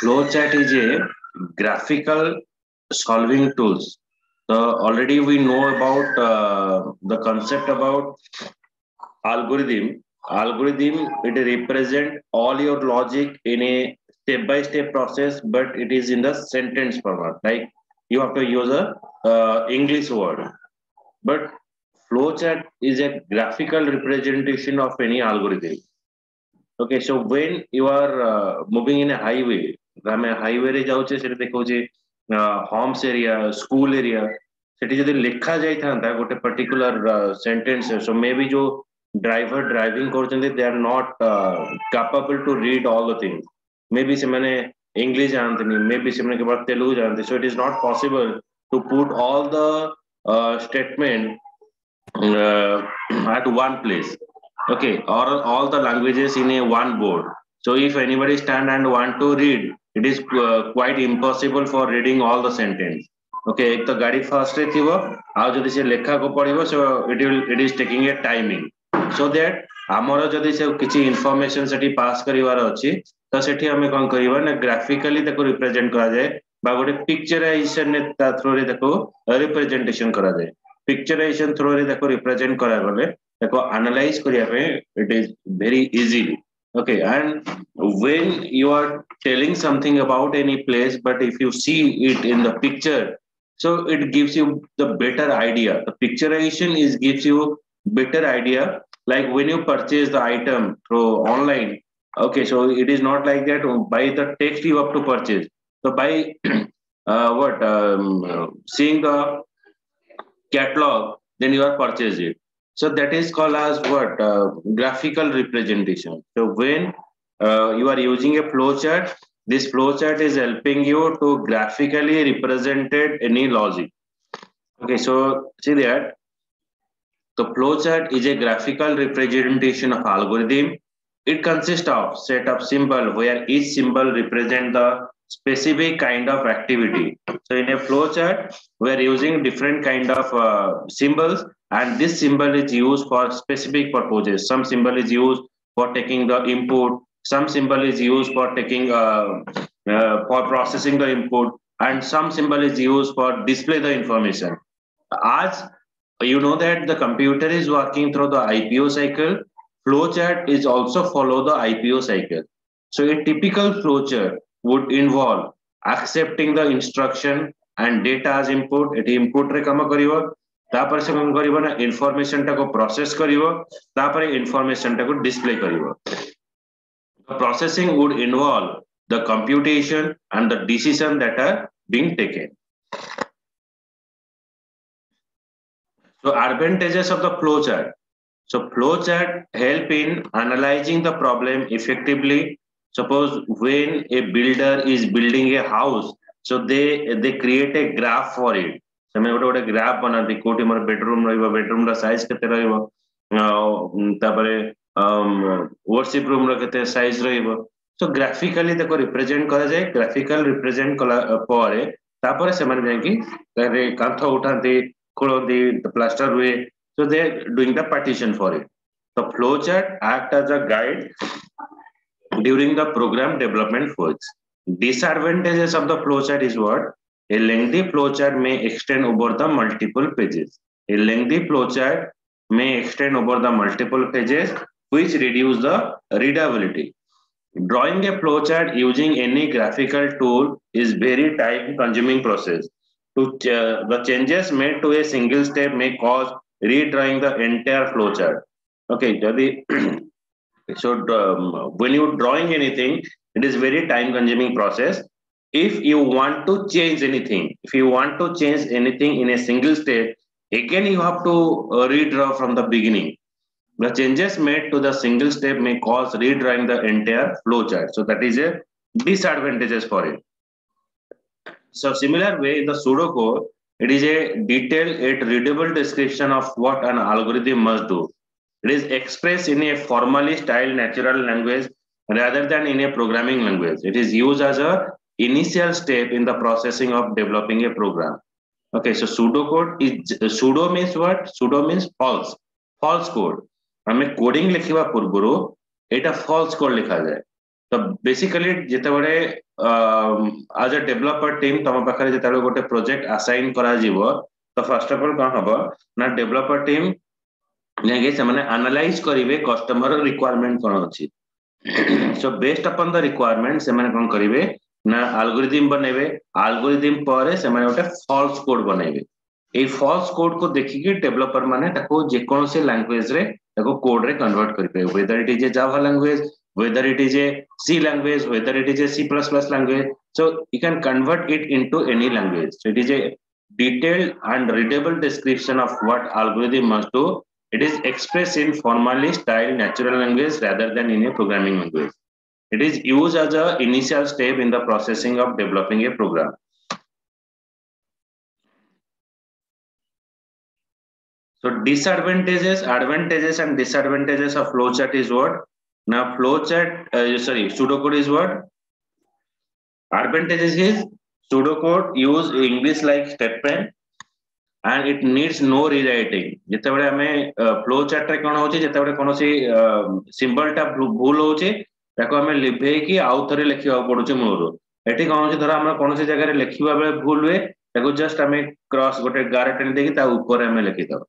Flowchart is a graphical solving tools. So already we know about the concept about algorithm. Algorithm, it represent all your logic in a step-by-step process, but it is in the sentence format. Like you have to use a English word, but flowchart is a graphical representation of any algorithm. Okay, so when you are moving in a highway, ଆମେ highway ରେ ଯାଉଛେ ସେଠି ଦେଖାଉଛି homes area, school area, ସେଠି ଯଦି ଲେଖା ଯାଇଥାନ୍ତା ଗୋଟେ particular sentence, so maybe ଯୋଉ driver driving କରୁଛନ୍ତି they are not capable to read all the things. Maybe ସେମାନେ English ଜାଣନ୍ତିନି, maybe ସେମାନେ କେବଳ ତେଲୁଗୁ ଜାଣନ୍ତି, so it is not possible to put all the statement at one place. Okay, or all the languages in a one board. So if anybody stand and want to read, it is quite impossible for reading all the sentence. Okay, एक तो गाड़ी fast रे थिबो आ जदि से लेखा को पढ़िबो, so it is taking a timing, so that हमर जदि से किछि इंफॉर्मेशन सेठी पास करिवार अछि तो सेठी हमें कोन करिबा ना ग्राफिकली ताको रिप्रेजेंट करा जाय बा गोटे पिक्चराइजेशन ने ता थ्रू रे ताको रिप्रेजेंटेशन करा जाय. पिक्चराइजेशन थ्रू रे ताको रिप्रेजेंट करा गले ताको एनालाइज करिया पे it is very easily. Okay, and when you are telling something about any place, but if you see it in the picture, so it gives you the better idea. The picturization is gives you better idea. Like when you purchase the item through online, okay, so it is not like that by the text you have to purchase. So by what seeing the catalog, then you are purchase it. So that is called as what graphical representation. So when you are using a flowchart, this flowchart is helping you to graphically represented any logic. Okay, so see that the flowchart is a graphical representation of algorithm. It consists of set of symbol where each symbol represent the specific kind of activity. So in a flowchart, we are using different kind of symbols, and this symbol is used for specific purposes. Some symbol is used for taking the input. Some symbol is used for taking for processing the input, and some symbol is used for display the information. As you know that the computer is working through the IPO cycle, flowchart is also follow the IPO cycle. So a typical flowchart would involve accepting the instruction and data as input. It input रे काम करिवो, तापर से काम करिवो ना information टाको process करिवो, तापर information टाको display करिवो. The processing would involve the computation and the decision that are being taken. So advantages of the flowchart. So flowchart help in analyzing the problem effectively. Suppose when a builder is building a house, so they create a graph for it. So मैं गोटे graph बनाती कोटी मोर bedroom रहिबो, bedroom रा size केते रहिबो, तापरे worship room रा केते साइज रहिबो. So graphically ताको रिप्रेजेंट करा जाय. ग्राफिकल रिप्रेजेंट कला पारे तापरे से माने जाय कि कांथ उठाते the plaster way, so they're doing the partition for it. The flowchart act as a guide during the program development works. Disadvantages of the flowchart is what? A lengthy flowchart may extend over the multiple pages. A lengthy flowchart may extend over the multiple pages, which reduce the readability. Drawing a flowchart using any graphical tool is very time-consuming process. The changes made to a single step may cause redrawing the entire flowchart. Okay, so when you're drawing anything, it is very time-consuming process. If you want to change anything, in a single step, again you have to redraw from the beginning. The changes made to the single step may cause redrawing the entire flowchart. So that is a disadvantages for it. So similar way in the pseudocode, it is a detailed yet readable description of what an algorithm must do. It is expressed in a formally styled natural language rather than in a programming language. It is used as a initial step in the processing of developing a program. Okay, so pseudocode is pseudo means what? Pseudo means false. False code. हमें coding लिखिबा पूर्वरु एटा false code लिखा जाए. तो basically जेतेबेले as a developer team तुम पाखे जेतेबेले गोटे प्रोजेक्ट असाइन करा जीवो तो फर्स्ट ऑफ ऑल कौन हबो ना डेवलपर टीम लेके से माने एनालाइज करिवे कस्टमर रिक्वायरमेंट कोन अछि so based upon the requirement से माने कोन करिवे ना एल्गोरिदम बनेबे एल्गोरिदम पर से माने गोटे फॉल्स कोड बनेबे ए फॉल्स कोड को देखिके डेवलपर माने ताको जे कोन से लैंग्वेज रे ताको कोड रे कन्वर्ट करिवे whether it is a Java language whether it is a C language, whether it is a C++ language. So you can convert it into any language. So it is a detailed and readable description of what algorithm must do. It is expressed in formally styled natural language rather than in a programming language. It is used as a initial step in the processing of developing a program. So disadvantages, advantages and disadvantages of flowchart is what? Now flowchart, pseudocode is what? Advantages is pseudocode use English like statement and it needs no rewriting. जेतेबेले हमें flowchart रे कोन होची जेतेबेले कोनोसी symbol टा भूल होची ताको हमें live की आउ थरे लिखिबा पडुची मूलरो एठी कोन होची धर हम कोनोसी जगह रे लिखिबा बेले भूल हुए ताको जस्ट हमें क्रॉस गोटे गार टेन देकी ता ऊपर हमें लिखि दो.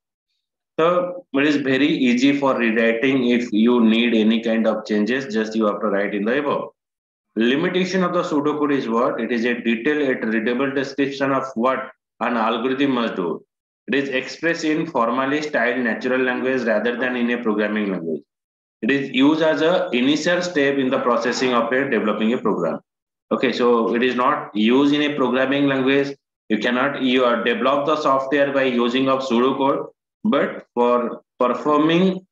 So it is very easy for rewriting if you need any kind of changes, just you have to write in the above. Limitation of the pseudocode is what? It is a detailed and readable description of what an algorithm must do. It is expressed in formally styled natural language rather than in a programming language. It is used as an initial step in the processing of developing a program. Okay, so it is not used in a programming language. You cannot develop the software by using of pseudocode. But for performing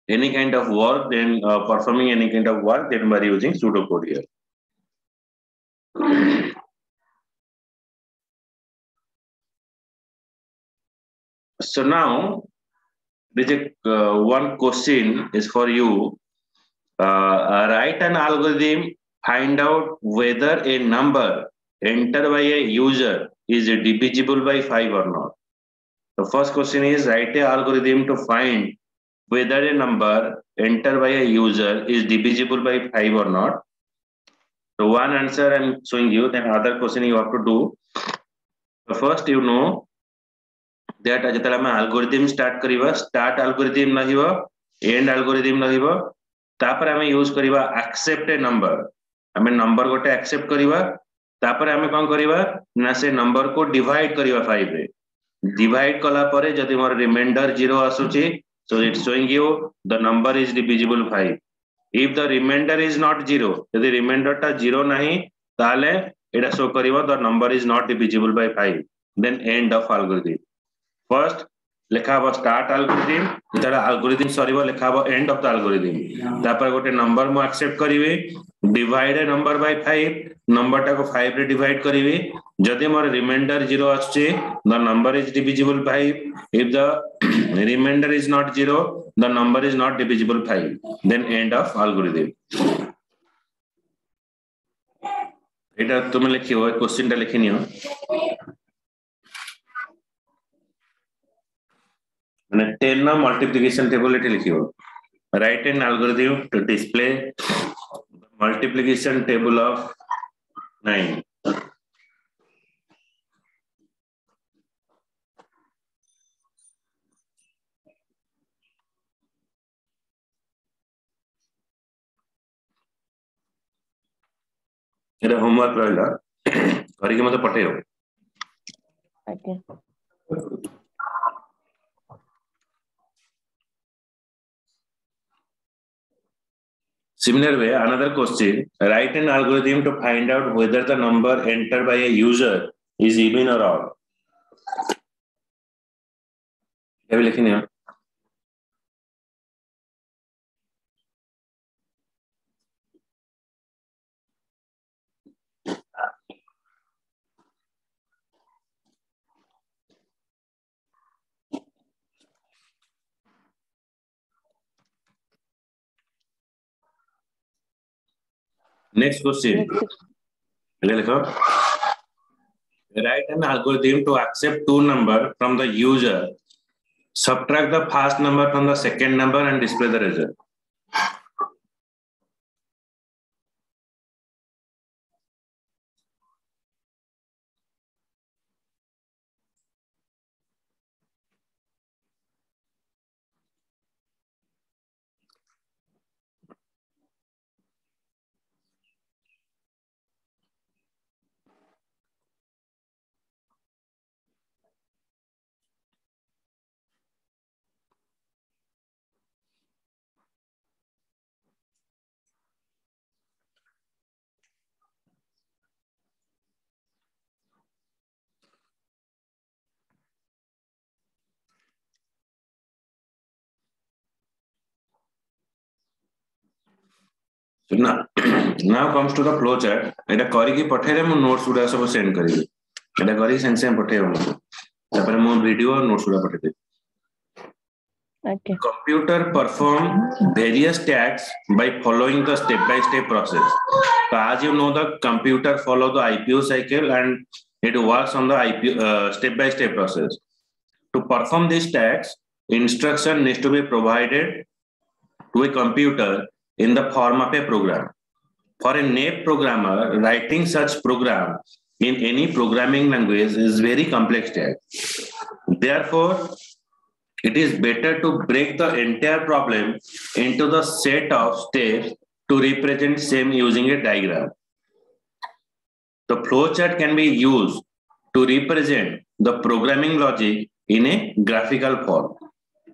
any kind of work, then by using pseudocode here. So now, one question is for you. Write an algorithm, find out whether a number entered by a user is divisible by 5 or not. The first question is write an algorithm to find whether a number entered by a user is divisible by 5 or not. So one answer I'm showing you, then other question you have to do. So first you know that जेतला हम algorithm start करिवा start algorithm नहिबो end algorithm नहिबो तापर हम use करिवा accept a number हम number गोटे accept करिवा तापर हम कोन करिवा ना से number को डिवाइड करिवा 5 रे divide कला परे जदि मोर रिमाइंडर 0 आसुची so it's showing you the number is divisible 5. If the remainder is not 0, यदि remainder टा 0 नहीं ताले एटा show करिवो the number is not divisible by 5. Then end of algorithm. First लिखा हबो start algorithm जेतला algorithm सरीबो लिखा हबो end of the algorithm. तापर गोटे नंबर मु एक्सेप्ट करिवे divide a number by 5 number टा को 5 रे डिवाइड करिवे जदि मोर रिमाइंडर 0 आछे the number is divisible by 5. If the remainder is not 0, the number is not divisible by 5. Then end of algorithm. एटा तुम लिखियो क्वेश्चन टा लिखिनियो माने 10 ना मल्टीप्लिकेशन टेबल एटा लिखियो write an algorithm to display multiplication table of 9. Etah homework रहला करी के मते पठेयो. Okay. Similar way, another question, write an algorithm to find out whether the number entered by a user is even or odd. क्या भी लिखनी है? Next question. Write an algorithm to accept two numbers from the user, subtract the first number from the second number and display the result. So now comes to the flow chart. एटा करी की पठेरे मु notes गुडा सब send करी एटा करी send send पठेबो मु तापर मु video और notes गुडा पठे they Okay. Computer perform various tasks by following the step-by-step process. So as you know, the computer follow the IPO cycle and it works on the IPO step-by-step process. To perform these tasks, instruction needs to be provided to a computer in the form of a program. For a NAPE programmer, writing such program in any programming language is very complex task. Therefore, it is better to break the entire problem into the set of steps to represent same using a diagram. The flowchart can be used to represent the programming logic in a graphical form.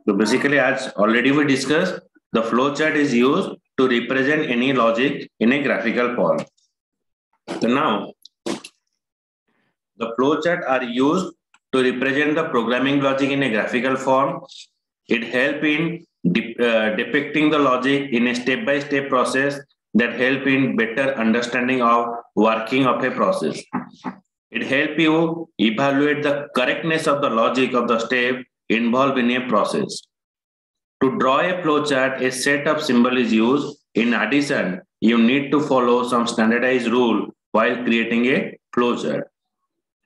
So basically, as already we discussed, the flowchart is used to represent any logic in a graphical form. So now, the flowchart are used to represent the programming logic in a graphical form. It helps in depicting the logic in a step-by-step process that help in better understanding of working of a process. It helps you evaluate the correctness of the logic of the step involved in a process. To draw a flowchart, a set of symbols is used. In addition, you need to follow some standardized rule while creating a flowchart.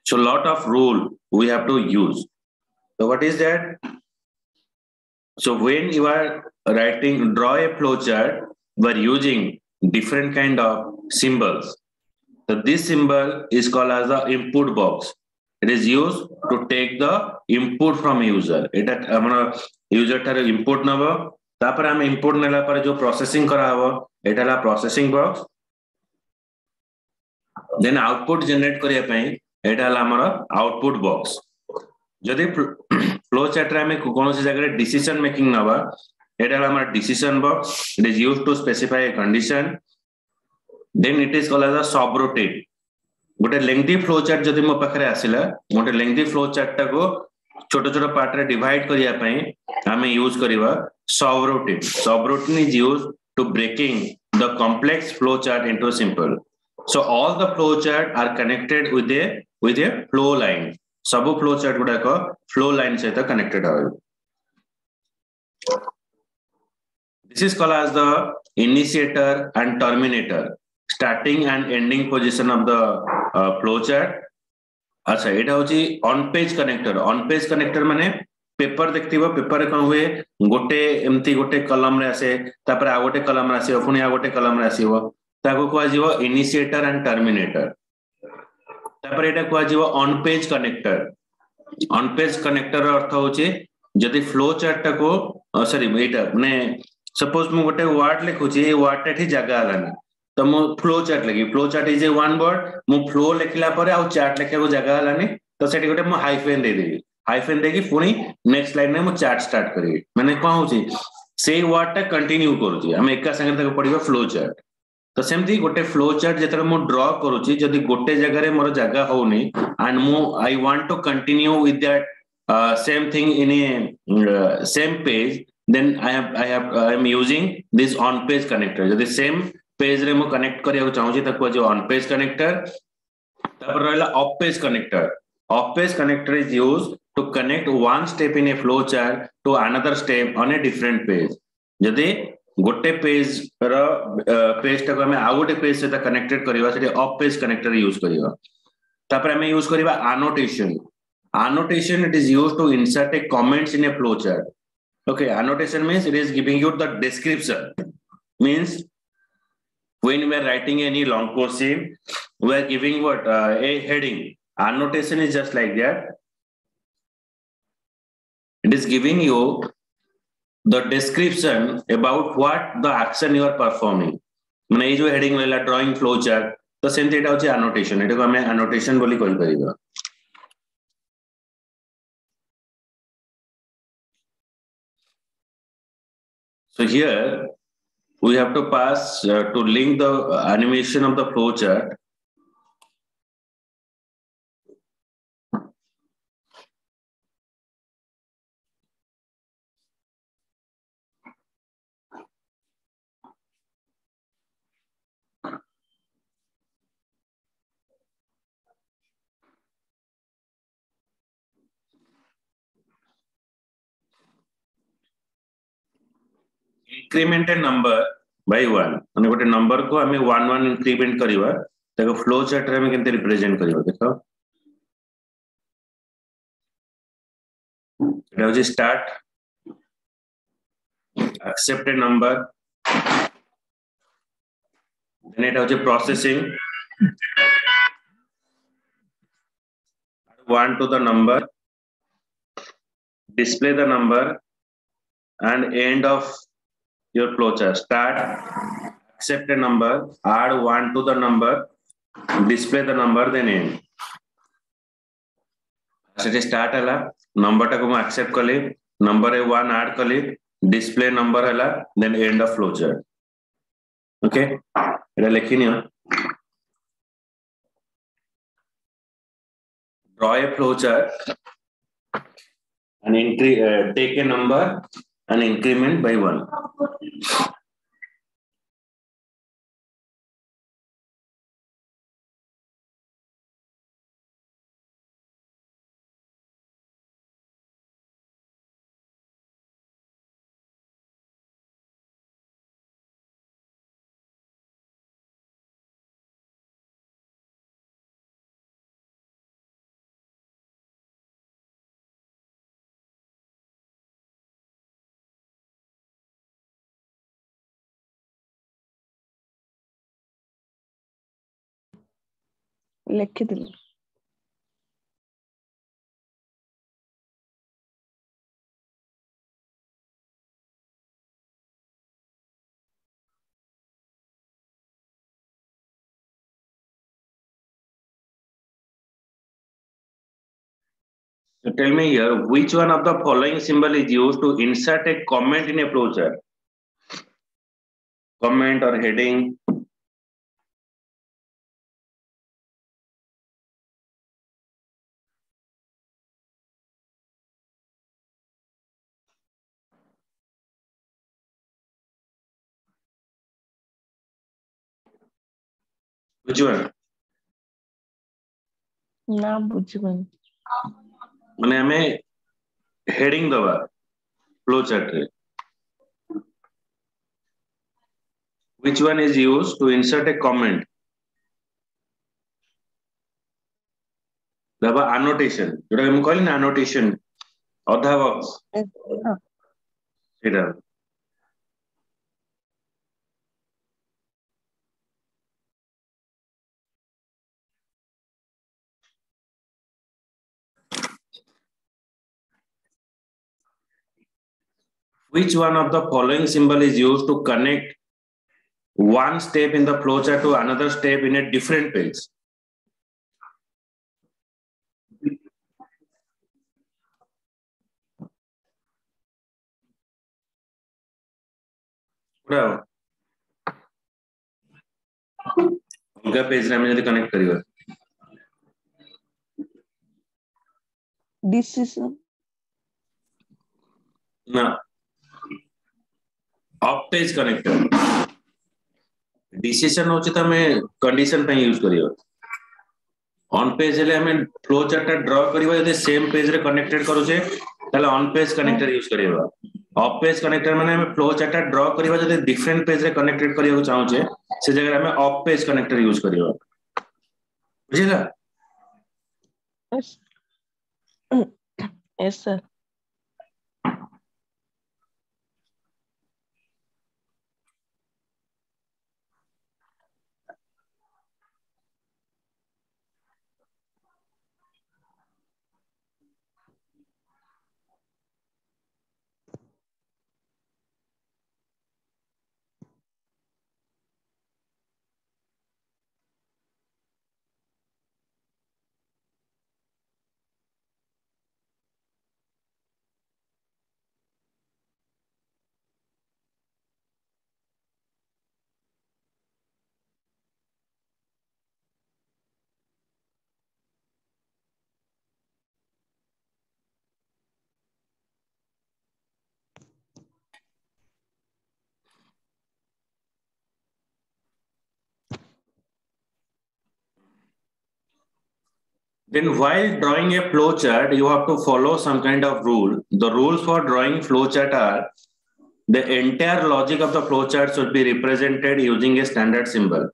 So, lot of rule we have to use. So, what is that? So, when you are draw a flowchart, we are using different kind of symbols. So, this symbol is called as the input box. It is used to take the input from user. It user tar input naba. तापर हम input नेला पर जो processing करा हवा, एटा ला processing box. Then output generate करिया पई एटा ला हमारा output box. जदि flow chart रे हमें कोनो सी जगह decision making नवा, एटा ला हमारा decision box. It is used to specify a condition. Then it is called as a subroutine. गोटे लेंथी फ्लो चार्ट जदि मो पाखरे आसिला गोटे लेंथी फ्लो चार्ट टाको छोटो छोटो पार्ट रे डिवाइड करिया पई हमें यूज करिवा subroutine. Subroutine is used to breaking the complex flow chart into simple. So all the flow chart are connected with a flow line. सब flow chart गुडा को flow line सहित connected है. This is called as the initiator and terminator. Starting and ending position of the flow chart. अच्छा एटा होची on page connector. On page connector माने paper देखथिबो paper रे कोन हुए गोटे एमती गोटे कलम रे आसे तापर आ गोटे कलम रे आसीबो पुनी आ गोटे कलम रे आसीबो ताको कोआ जीवो इनिशिएटर एंड टर्मिनेटर. तापर एटा कोआ जीवो on page connector. On page connector अर्थ होची जदि फ्लो चार्ट टाको सॉरी एटा माने सपोज मु गोटे वर्ड लिखुची ए वर्ड टा ठी जगह आलानी तो मो फ्लो चार्ट लगी. Flow chart is a one word. मु फ्लो लिखला परे आ चार्ट लिखा को जगह आलानी तो सेठी गोटे मु हाइफेन दे देबी. हाइफेन देकी पुनी नेक्स्ट लाइन में मु चार्ट स्टार्ट करी. माने कोन होची से वर्ड टा कंटिन्यू करूची हम एका संगे तक पढिबा फ्लो चार्ट. तो सेमती गोटे फ्लो चार्ट जेतरे मु ड्रॉ करूची जदी गोटे जगह रे मोर जगह होनी एंड मु I want to continue with that same thing in a same page, then I am using this on page connector. जदी same पेज रे मु कनेक्ट करिया चाहूची ताको जो ऑन पेज कनेक्टर. तापर रहला off page connector. Off page connector is used to connect one step in a flow chart to another step on a different page. जदी गोटे पेज रो पेज टाको हमें आ गोटे पेज से कनेक्टेड करिवा सेठी ऑफ पेज कनेक्टर यूज करिवा. तापर हमें यूज करिवा annotation. Annotation it is used to insert a comments in a flow chart. Okay, annotation means it is giving you the description. Means when we are writing any long question, we are giving what a heading. Annotation is just like that. It is giving you the description about what the action you are performing. माने ये जो heading वाला drawing flow chart तो सेमती एटा होची annotation. एटा को हमें annotation बोली कहि परिबा. So here we have to pass to link the animation of the flow chart. increment a number by 1 माने गोटे नंबर को हमें 1 1 इंक्रीमेंट करिवा ताको फ्लो चार्ट रे हमें केनते रिप्रेजेंट करिवा देखो एटा होची start accept a number then एटा होची processing 1 to the number display the number and end of your flowchart start accept a number add 1 to the number display the number then end सेठी start हला number टाको मैं accept कली number 1 add कली display number हला then end of flowchart okay एटा लिखिनियो draw a flowchart and take a number and increment by 1 लिखिदिली So tell me here, which one of the following symbol is used to insert a comment in a flowchart? Comment or heading? Which one? ना बुझबन माने हमें heading दबा flowchart रे which one is used to insert a comment दबा annotation जोटा हम कहली ना annotation अधा बॉक्स सेटा which one of the following symbol is used to connect one step in the flowchart to another step in a different page? Bravo. अलगा page रे हमें जदी कनेक्ट करियो डिसीजन ना ऑफ पेज कनेक्टर डिसीजन होची त हमें कंडीशन पे यूज करियो ऑन पेज ले हमें फ्लो चार्ट ड्रा करियो जदी सेम पेज रे कनेक्टेड करू छे ताले ऑन पेज कनेक्टर यूज करियो ऑफ पेज कनेक्टर माने हमें फ्लो चार्ट ड्रा करियो जदी डिफरेंट पेज रे कनेक्टेड करियो चाहू छे से जगह हमें ऑफ पेज कनेक्टर यूज करियो बुझिला yes yes sir Then while drawing a flow chart, you have to follow some kind of rule. The rules for drawing flow chart are the entire logic of the flowchart should be represented using a standard symbol.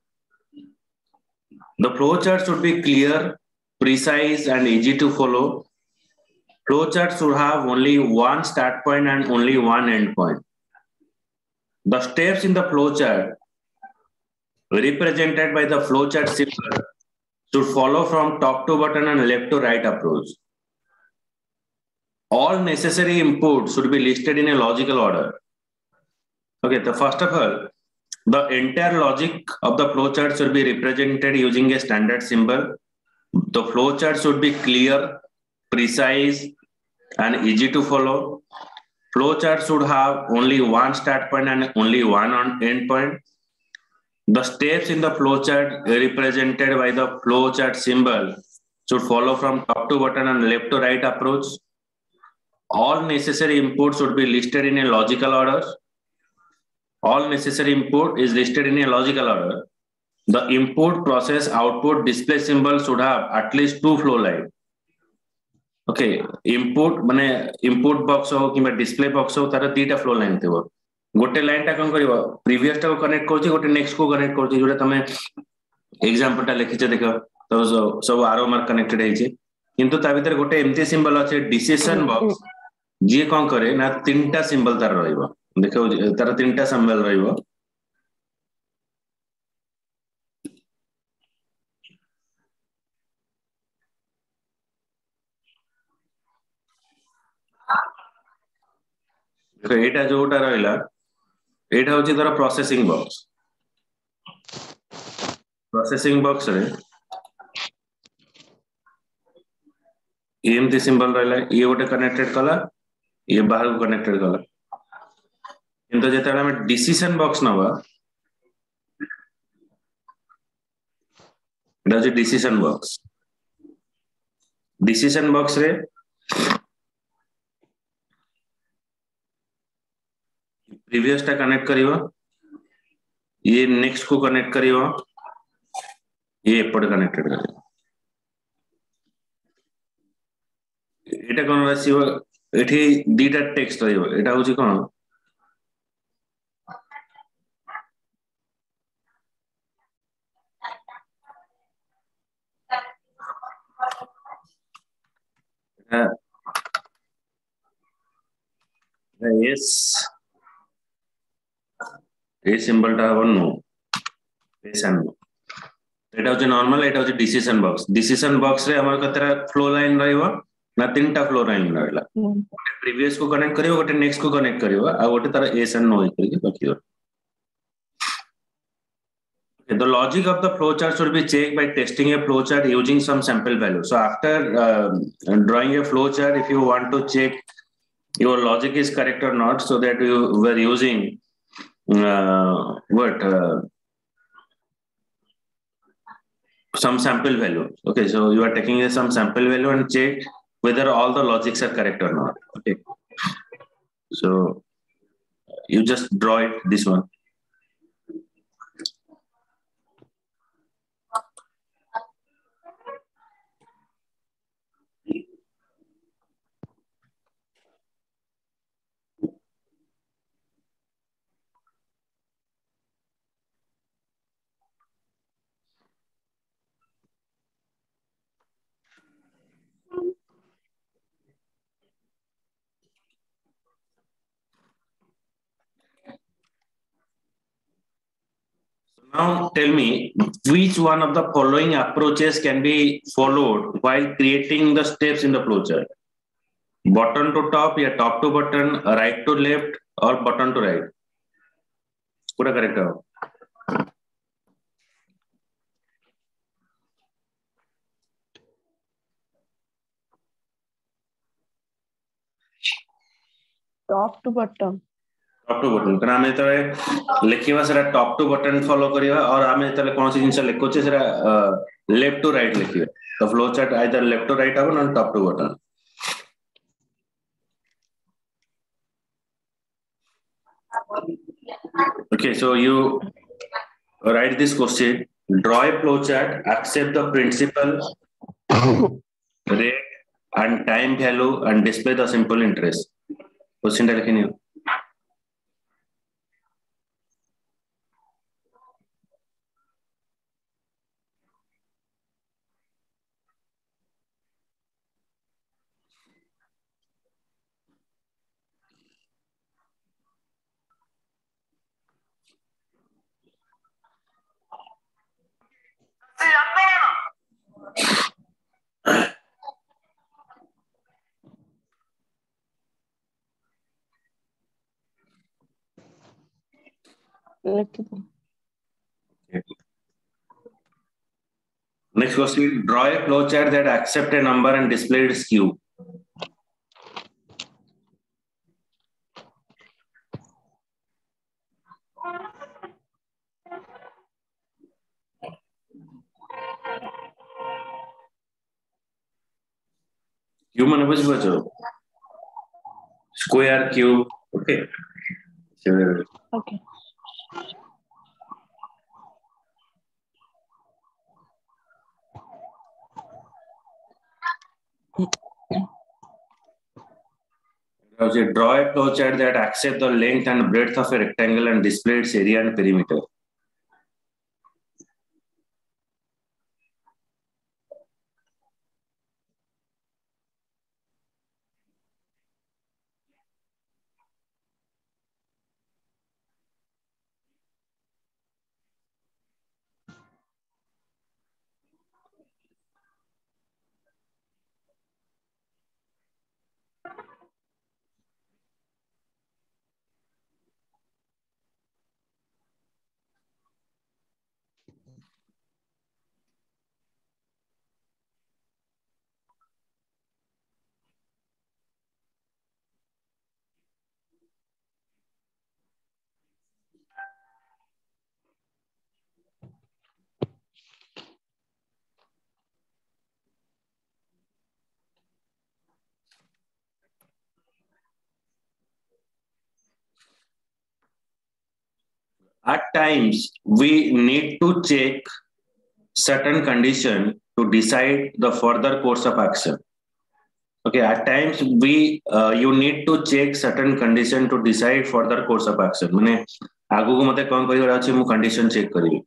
The flowchart should be clear, precise, and easy to follow. Flowchart should have only one start point and only one end point. The steps in the flowchart represented by the flowchart symbol should follow from top to bottom and left to right approach. All necessary inputs should be listed in a logical order. Okay, so first of all, the entire logic of the flowchart should be represented using a standard symbol. The flowchart should be clear, precise, and easy to follow. Flowchart should have only one start point and only one end point. The steps in the flowchart represented by the flowchart symbol should follow from top to bottom and left to right approach. All necessary inputs should be listed in a logical order. All necessary input is listed in a logical order. The input, process, output, display symbol should have at least two flow lines. Okay, input माने input box हो कि display box हो तारा तीटा flow line थे वो. गोटे line टा कौन करियो? Previous टा को connect करती, गोटे next को connect करती. जोड़े तमें example टा लिखी चे देखो, तो सब arrow mark connected है चे. किंतु ताबितर गोटे empty symbol आचे decision box. जी कौन करे ना तीनटा symbol तार रहिबो. देखो तारा तीनटा symbol रहिबो. देखो एटा जोटा रहिला एटा होची तारा प्रोसेसिंग बॉक्स. प्रोसेसिंग बॉक्स रे एमती सिंबल रहिला ये गोटे कनेक्टेड कला ये बाहर को कनेक्टेड कला. किंतु जेता हमें डिसीजन बॉक्स नवा एटा होची डिसीजन बॉक्स. डिसीजन बॉक्स रे प्रीवियस टा कनेक्ट करियो ये नेक्स्ट को कनेक्ट करियो ये एपट कनेक्टेड करियो. एटा कोन रसिबो एठी दीटा टेक्स्ट रहिबो एटा होची कोन yes ए सिंबल टा हबो नो yes and no. एटा होची नॉर्मल एटा होची डिसीजन बॉक्स. डिसीजन बॉक्स रे हमर कतरा फ्लो लाइन रहिबो ना तीनटा फ्लो लाइन रहला. गोटे प्रीवियस को कनेक्ट करियो गोटे नेक्स्ट को कनेक्ट करियो आ गोटे तारा yes and no करके रखियो. The logic of the flowchart should be checked by testing a flowchart using some sample value. So after drawing a flowchart, if you want to check your logic is correct or not, so that you were using some sample value. Okay, so you are taking some sample value and check whether all the logics are correct or not. Okay, so you just draw it this one. Now tell me which one of the following approaches can be followed while creating the steps in the flowchart. Bottom to top, या top to bottom, right to left, or bottom to right. पूरा correct है. Top to bottom. Top to bottom कारण आमे तले लिखिबा सेरा top to bottom follow करिवा और आमे तले कोन सी जिंस लिखोचे सेरा लेफ्ट टू राइट लिखिबा. तो flow chart either left to right हबो न top to bottom. Okay, so you write this question: draw a flow chart, accept the principal, rate and time value, and display the simple interest. Question ta लिखनी हो. लिखिदिली Next question, draw a flowchart that accept a number and display its Q. Q माने बुझिपारछ square cube. Okay. Okay Draw a flowchart that accept the length and breadth of a rectangle and display its area and perimeter. At times, we need to check certain condition to decide the further course of action. Okay, at times you need to check certain condition to decide further course of action. माने आगु को मते कौन करिवार अछि मु condition check करिवि.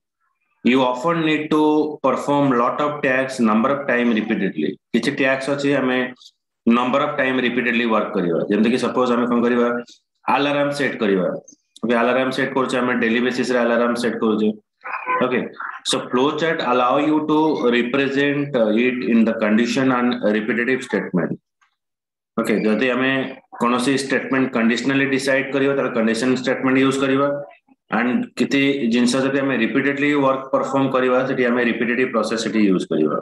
You often need to perform lot of tasks number of time repeatedly. किछि tasks अछि हमें number of time repeatedly work करिवा. जेमते कि suppose हमें कौन करिवा alarm set करिवा. Okay, alarm set करूछ हमें daily basis रे alarm set करूछ. Okay, so flowchart allow you to represent it in the condition and repetitive statement. Okay, जदि हमें कोनोसी स्टेटमेंट कंडीशनली डिसाइड करियो त कंडीशन स्टेटमेंट यूज करिवा एंड किति जिंस जदि हमें रिपीटेडली वर्क परफॉर्म करिवा सेठी हमें रिपीटेटिव प्रोसेस सेठी यूज करिवा.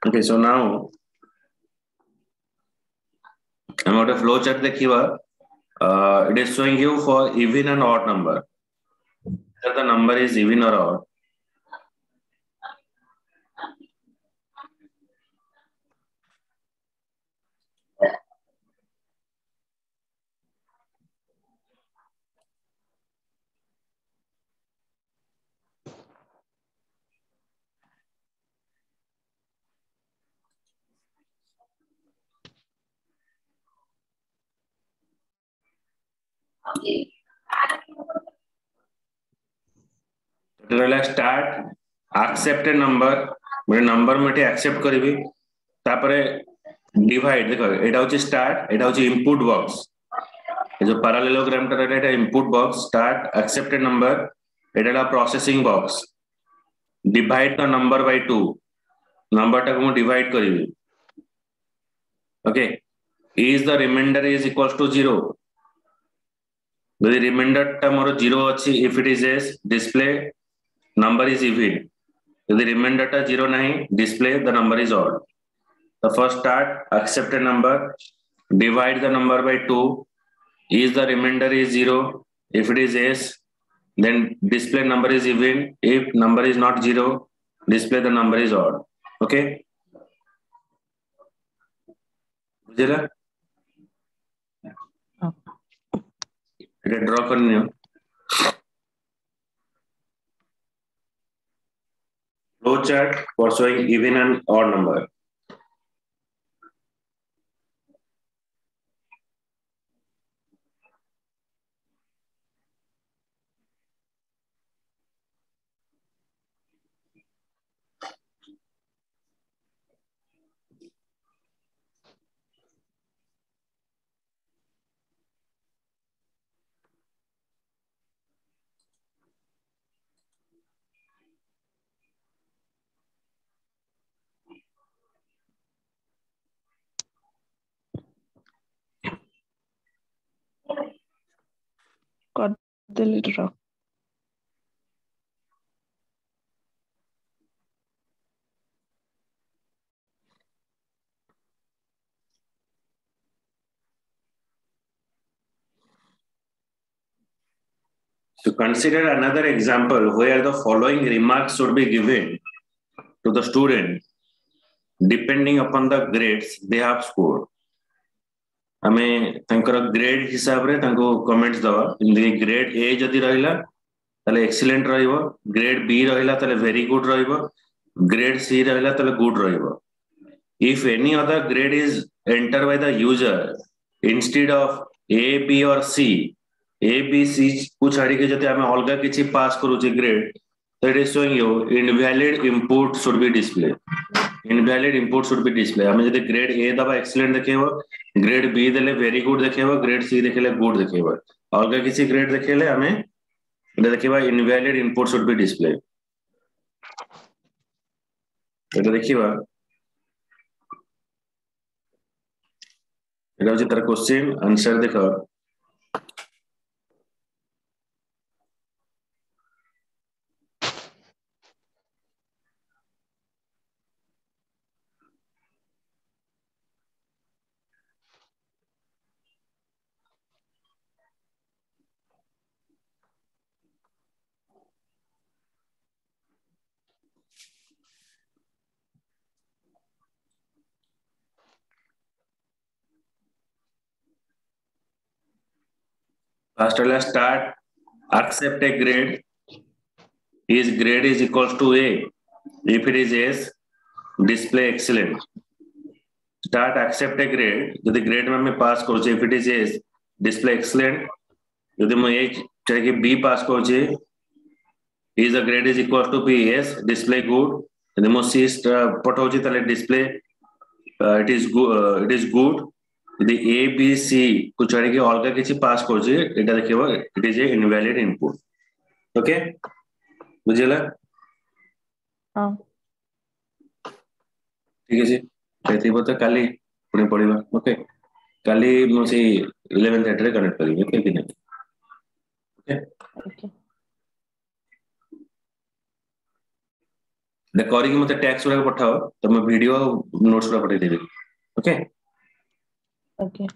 Okay, so now हम गोटे फ्लो चार्ट देखिवा. It is showing you for even and odd number. Whether the number is even or odd. Start accept a number मैं number में एक्सेप्ट करिवि तापरे डिवाइड देखो एटा होची स्टार्ट एटा होची इनपुट बॉक्स ए जो पैरेललोग्राम टा एटा input box start accept a number एटा processing box divide the number by 2 number टा को डिवाइड करिवि. Okay, is the remainder is equals to 0. The remainder टा मोर 0 अछि if it is as display number is even. If the remainder टा 0 nahi display the number is odd. The first start accept a number divide the number by 2 is the remainder is 0 if it is s then display number is even if number is not 0 display the number is odd. Okay, बुझिला एटा draw करनियो flow chart for showing even and odd number. कर देली draw To consider another example where the following remarks should be given to the student depending upon the grades they have scored. आमे तंकर grade हिसाब रे तंको comments दवा इनदी grade A जदी रहिला तले excellent रहिबो, ग्रेड बी रहिला तले वेरी गुड रहिबो, ग्रेड सी रहिला तले गुड रहिबो. If any other grade is entered by the user instead of A, B or C, A, B, C को छाड़ी के जते हमें अलगा किसी पास करूचे grade, that is showing you invalid input should be displayed. Invalid input should be displayed. हमें जते ग्रेड A दबा excellent देखेबो, ग्रेड B देले very good देखेबो, ग्रेड C देखेले good देखेबो. अलगा किसी ग्रेड देखेले हमें इधर देखिबा invalid input should be displayed. इधर देखिबा এটা হচ্ছে তার কোশ্চেন आंसर देखो. First let's start. Accept a grade. His grade is equals to A. If it is S, display excellent. Start accept a grade. यदि grade में मैं pass करूँ, if it is S, display excellent. यदि मैं A चाहे कि B pass करूँ, his grade is equals to B, S, display good. यदि मैं C पठाऊँ तले display it is good. यदि A, B, C को छाड़ी के अलगा किसी पास करूँ, इटा देखिए it is a invalid input. Okay? बुझेला? हाँ. ठीक है जी. कहती बात काली पुणे पढ़िबा. ओके. काली मुझे 11:30 रे कनेक्ट करिए. ओके कि नहीं? ओके. ओके. देखो और कि मते टैक्स वाला पठाओ तो मैं वीडियो नोट्स वाला पठा देबी. ओके. ओके.